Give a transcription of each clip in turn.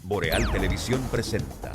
Boreal Televisión presenta.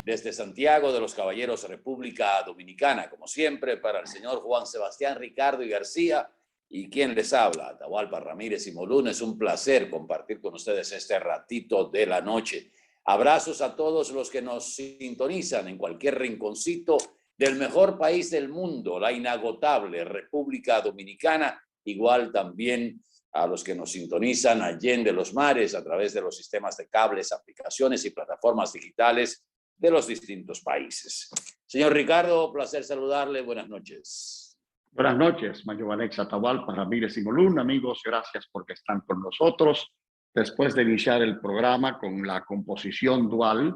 Desde Santiago de los Caballeros, República Dominicana, como siempre, para el señor Juan Sebastián Ricardo y García, y quien les habla, Atahualpa Ramírez y Moluna. Es un placer compartir con ustedes este ratito de la noche. Abrazos a todos los que nos sintonizan en cualquier rinconcito del mejor país del mundo, la inagotable República Dominicana, igual también a los que nos sintonizan allende los mares a través de los sistemas de cables, aplicaciones y plataformas digitales de los distintos países. Señor Ricardo, placer saludarle. Buenas noches. Buenas noches, Mayor Alexa Atahualpa Ramírez y Moluna. Amigos, gracias porque están con nosotros. Después de iniciar el programa con la composición dual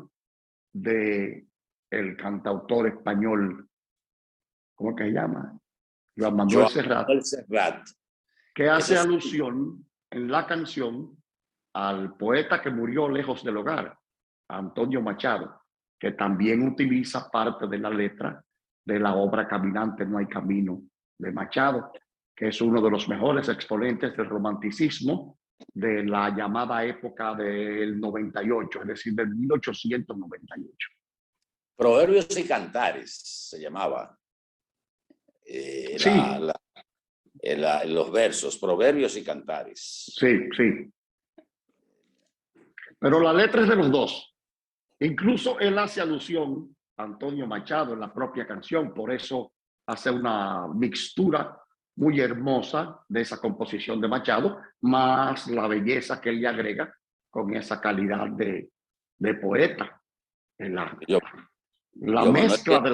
de el cantautor español, ¿cómo que se llama? Joan Manuel Serrat, que hace alusión en la canción al poeta que murió lejos del hogar, Antonio Machado, que también utiliza parte de la letra de la obra Caminante no hay camino de Machado, que es uno de los mejores exponentes del romanticismo de la llamada época del 98, es decir, del 1898. Proverbios y Cantares se llamaba. Sí. Los versos, Proverbios y Cantares. Sí, sí. Pero la letra es de los dos. Incluso él hace alusión a Antonio Machado en la propia canción, por eso hace una mixtura muy hermosa de esa composición de Machado, más la belleza que él le agrega con esa calidad de poeta. La mezcla de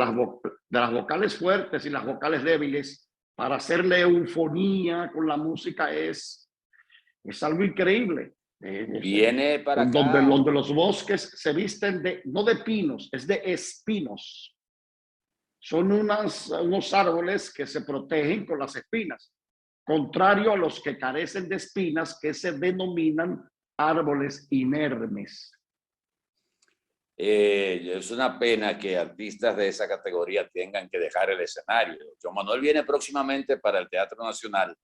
las vocales fuertes y las vocales débiles para hacerle eufonía con la música es algo increíble. Viene para acá. Donde los bosques se visten no de pinos, es de espinos. Son unos árboles que se protegen con las espinas, contrario a los que carecen de espinas, que se denominan árboles inermes. Es una pena que artistas de esa categoría tengan que dejar el escenario. Joan Manuel viene próximamente para el Teatro Nacional.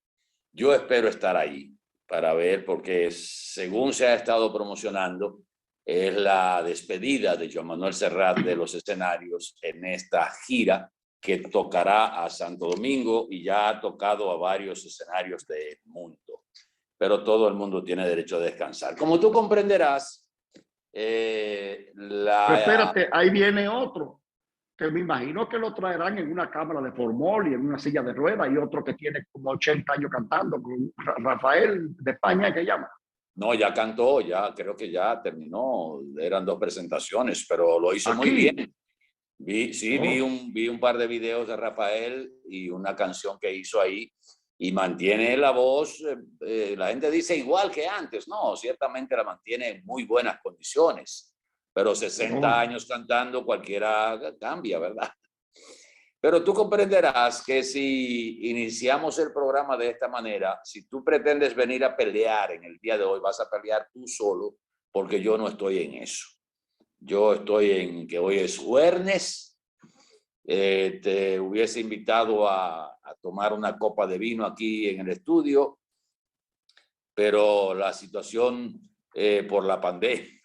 Yo espero estar ahí para ver, porque según se ha estado promocionando, es la despedida de Joan Manuel Serrat de los escenarios en esta gira que tocará a Santo Domingo y ya ha tocado a varios escenarios del mundo. Pero todo el mundo tiene derecho a descansar. Como tú comprenderás, Pero espérate, ahí viene otro, que me imagino que lo traerán en una cámara de formol y en una silla de ruedas, y otro que tiene como 80 años cantando, con Rafael de España, que llama. No, ya cantó, ya creo que ya terminó. Eran 2 presentaciones, pero lo hizo muy bien. Vi un par de videos de Rafael y una canción que hizo ahí, y mantiene la voz. La gente dice igual que antes. No, ciertamente la mantiene en muy buenas condiciones, pero 60 años cantando, cualquiera cambia, ¿verdad? Pero tú comprenderás que si iniciamos el programa de esta manera, si tú pretendes venir a pelear en el día de hoy, vas a pelear tú solo, porque yo no estoy en eso. Yo estoy en que hoy es jueves. Te hubiese invitado a tomar una copa de vino aquí en el estudio, pero la situación por la pandemia.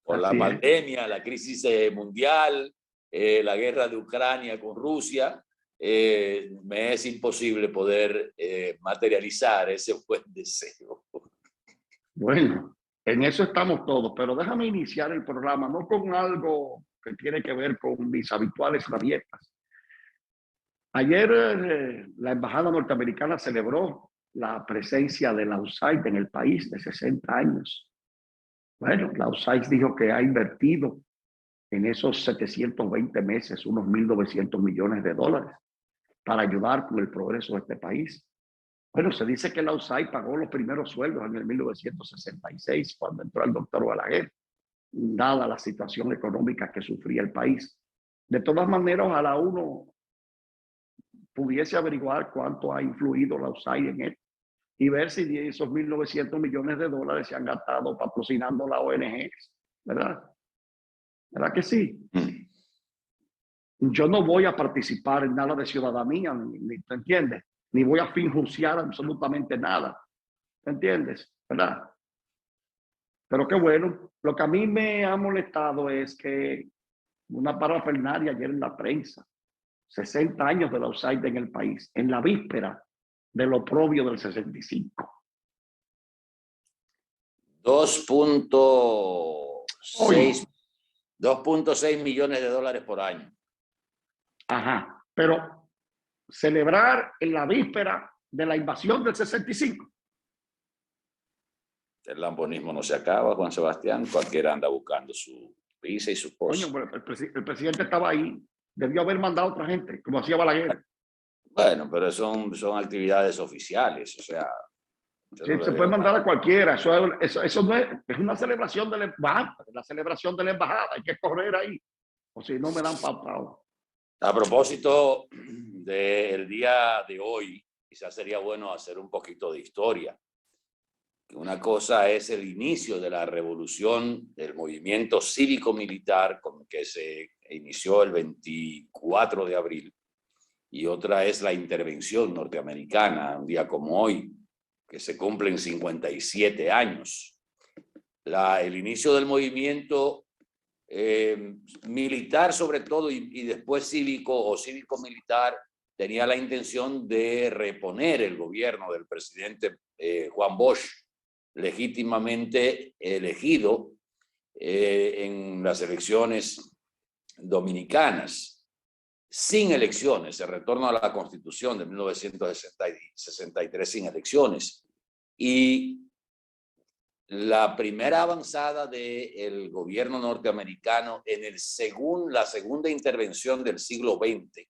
Por la pandemia, la crisis mundial, la guerra de Ucrania con Rusia, me es imposible poder materializar ese buen deseo. Bueno, en eso estamos todos, pero déjame iniciar el programa no con algo que tiene que ver con mis habituales rabietas. Ayer la embajada norteamericana celebró la presencia de la USAID en el país de 60 años. Bueno, la USAID dijo que ha invertido en esos 720 meses unos 1.900 millones de dólares para ayudar con el progreso de este país. Bueno, se dice que la USAID pagó los primeros sueldos en el 1966, cuando entró el doctor Balaguer, dada la situación económica que sufría el país. De todas maneras, ojalá uno pudiese averiguar cuánto ha influido la USAID en esto y ver si de esos 1.900 millones de dólares se han gastado patrocinando la ONG, ¿verdad? ¿Verdad que sí? Yo no voy a participar en nada de ciudadanía, ni ¿te entiendes? Ni voy a finjuiciar absolutamente nada, ¿te entiendes? ¿Verdad? Pero qué bueno. Lo que a mí me ha molestado es que una parafernalia ayer en la prensa, 60 años de la USAID en el país, en la víspera del oprobio del 65. 2.6 millones de dólares por año. Ajá, pero celebrar en la víspera de la invasión del 65. El lambonismo no se acaba, Juan Sebastián. Cualquiera anda buscando su visa y su cosa. Coño, el presidente estaba ahí. Debió haber mandado a otra gente, como hacía Balaguer. Bueno, pero son actividades oficiales, o sea... Sí, se puede mandar a cualquiera. Eso no es una celebración de la embajada. La celebración de la embajada. Hay que correr ahí. O si no, me dan papado. A propósito del día de hoy, quizás sería bueno hacer un poquito de historia. Una cosa es el inicio de la revolución del movimiento cívico-militar con que se inició el 24 de abril. Y otra es la intervención norteamericana, un día como hoy, que se cumplen 57 años. El inicio del movimiento militar sobre todo y después cívico o cívico-militar tenía la intención de reponer el gobierno del presidente Juan Bosch, legítimamente elegido en las elecciones dominicanas. Sin elecciones, el retorno a la Constitución de 1963 sin elecciones. Y la primera avanzada del gobierno norteamericano en la segunda intervención del siglo XX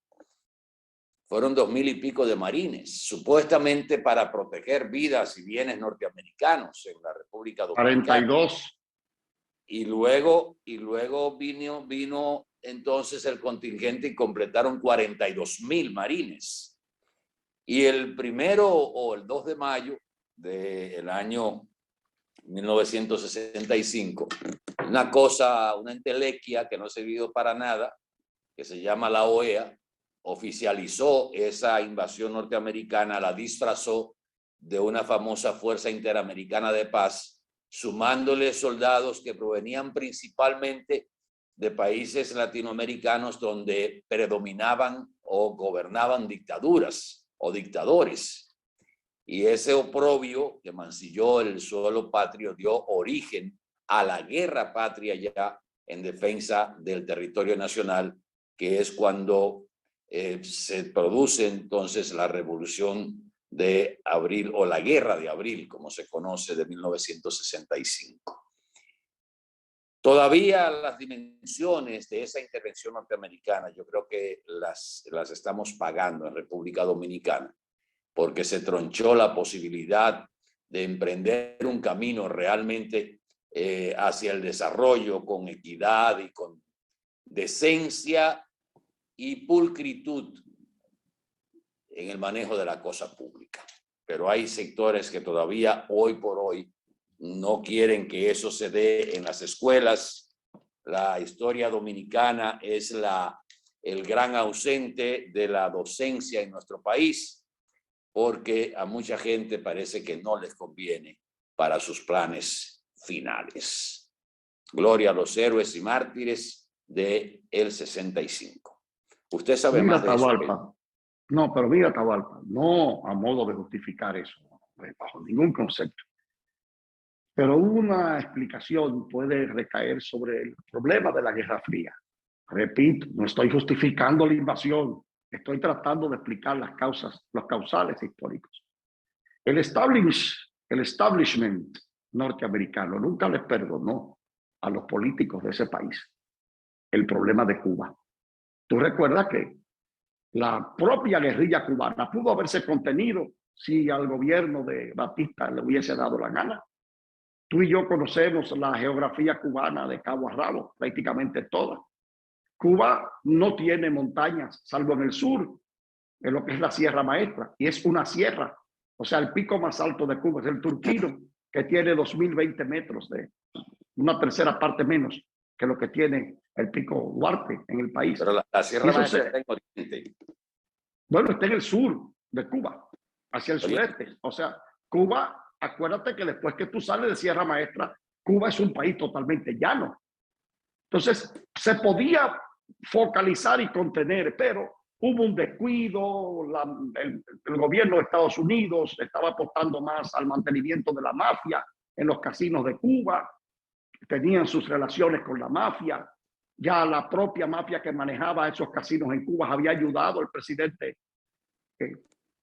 fueron 2.000 y pico de marines, supuestamente para proteger vidas y bienes norteamericanos en la República Dominicana. 42. Y luego vino entonces el contingente y completaron 42.000 marines. Y el 1 o el 2 de mayo del año 1965, una entelequia que no ha servido para nada, que se llama la OEA, oficializó esa invasión norteamericana, la disfrazó de una famosa Fuerza Interamericana de Paz, sumándole soldados que provenían principalmente de países latinoamericanos donde predominaban o gobernaban dictaduras o dictadores. Y ese oprobio que mancilló el suelo patrio dio origen a la guerra patria ya en defensa del territorio nacional, que es cuando se produce entonces la revolución de abril o la guerra de abril, como se conoce, de 1965. Todavía las dimensiones de esa intervención norteamericana yo creo que las estamos pagando en República Dominicana, porque se tronchó la posibilidad de emprender un camino realmente hacia el desarrollo con equidad y con decencia y pulcritud en el manejo de la cosa pública. Pero hay sectores que todavía hoy por hoy no quieren que eso se dé en las escuelas. La historia dominicana es el gran ausente de la docencia en nuestro país, porque a mucha gente parece que no les conviene para sus planes finales. Gloria a los héroes y mártires del 65. Usted sabe Mira, más de Atahualpa. eso. No, pero mira, Atahualpa, no a modo de justificar eso, bajo ningún concepto. Pero una explicación puede recaer sobre el problema de la Guerra Fría. Repito, no estoy justificando la invasión, estoy tratando de explicar las causas, los causales históricos. El establishment norteamericano nunca les perdonó a los políticos de ese país el problema de Cuba. Tú recuerdas que la propia guerrilla cubana pudo haberse contenido si al gobierno de Batista le hubiese dado la gana. Tú y yo conocemos la geografía cubana de cabo a rabo, prácticamente toda. Cuba no tiene montañas, salvo en el sur, en lo que es la Sierra Maestra, y es una sierra. O sea, el pico más alto de Cuba es el Turquino, que tiene 2020 metros, de una tercera parte menos que lo que tiene el pico Duarte en el país. Pero la Sierra Maestra está en Oriente. Bueno, está en el sur de Cuba, hacia el sureste. O sea, Cuba, acuérdate que después que tú sales de Sierra Maestra, Cuba es un país totalmente llano. Entonces, se podía focalizar y contener, pero hubo un descuido, el gobierno de Estados Unidos estaba apostando más al mantenimiento de la mafia en los casinos de Cuba, tenían sus relaciones con la mafia, ya la propia mafia que manejaba esos casinos en Cuba había ayudado al presidente,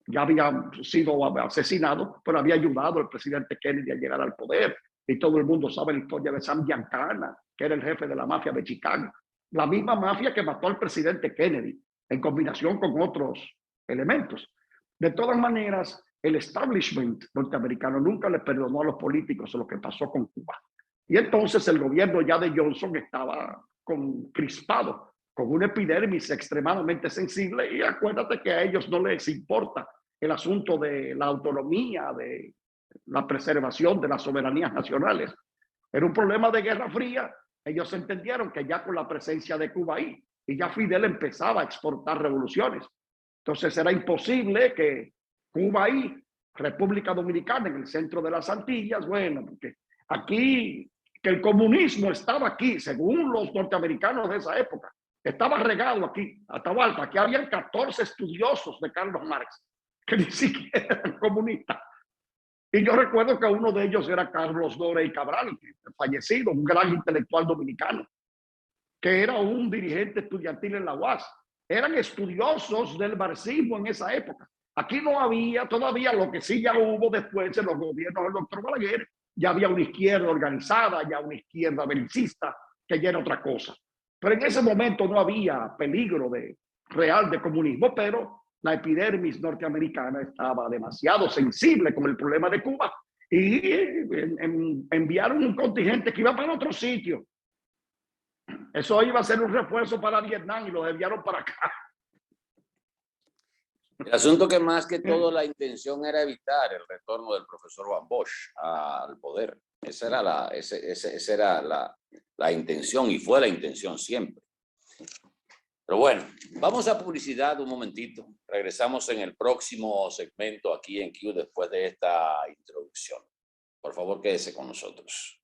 ya había sido asesinado, pero había ayudado al presidente Kennedy a llegar al poder, y todo el mundo sabe la historia de Sam Giancana, que era el jefe de la mafia de Chicago, la misma mafia que mató al presidente Kennedy, en combinación con otros elementos. De todas maneras, el establishment norteamericano nunca le perdonó a los políticos lo que pasó con Cuba. Y entonces el gobierno ya de Johnson estaba crispado, con una epidermis extremadamente sensible, y acuérdate que a ellos no les importa el asunto de la autonomía, de la preservación de las soberanías nacionales. Era un problema de Guerra Fría. Ellos entendieron que ya con la presencia de Cuba ahí, y ya Fidel empezaba a exportar revoluciones. Entonces era imposible que Cuba ahí, República Dominicana en el centro de las Antillas, bueno, porque aquí, que el comunismo estaba aquí, según los norteamericanos de esa época, estaba regado aquí, Atahualpa. Aquí habían 14 estudiosos de Carlos Marx, que ni siquiera eran comunistas. Y yo recuerdo que uno de ellos era Carlos Dore y Cabral, fallecido, un gran intelectual dominicano, que era un dirigente estudiantil en la UAS. Eran estudiosos del marxismo en esa época. Aquí no había todavía, lo que sí ya hubo después en los gobiernos del doctor Balaguer, ya había una izquierda organizada, ya una izquierda belicista, que ya era otra cosa. Pero en ese momento no había peligro real de comunismo, pero la epidermis norteamericana estaba demasiado sensible con el problema de Cuba y enviaron un contingente que iba para otro sitio. Eso iba a ser un refuerzo para Vietnam y lo enviaron para acá. El asunto que más que todo la intención era evitar el retorno del profesor Juan Bosch al poder. Esa era la intención, y fue la intención siempre. Pero bueno, vamos a publicidad un momentito. Regresamos en el próximo segmento aquí en Q después de esta introducción. Por favor, quédese con nosotros.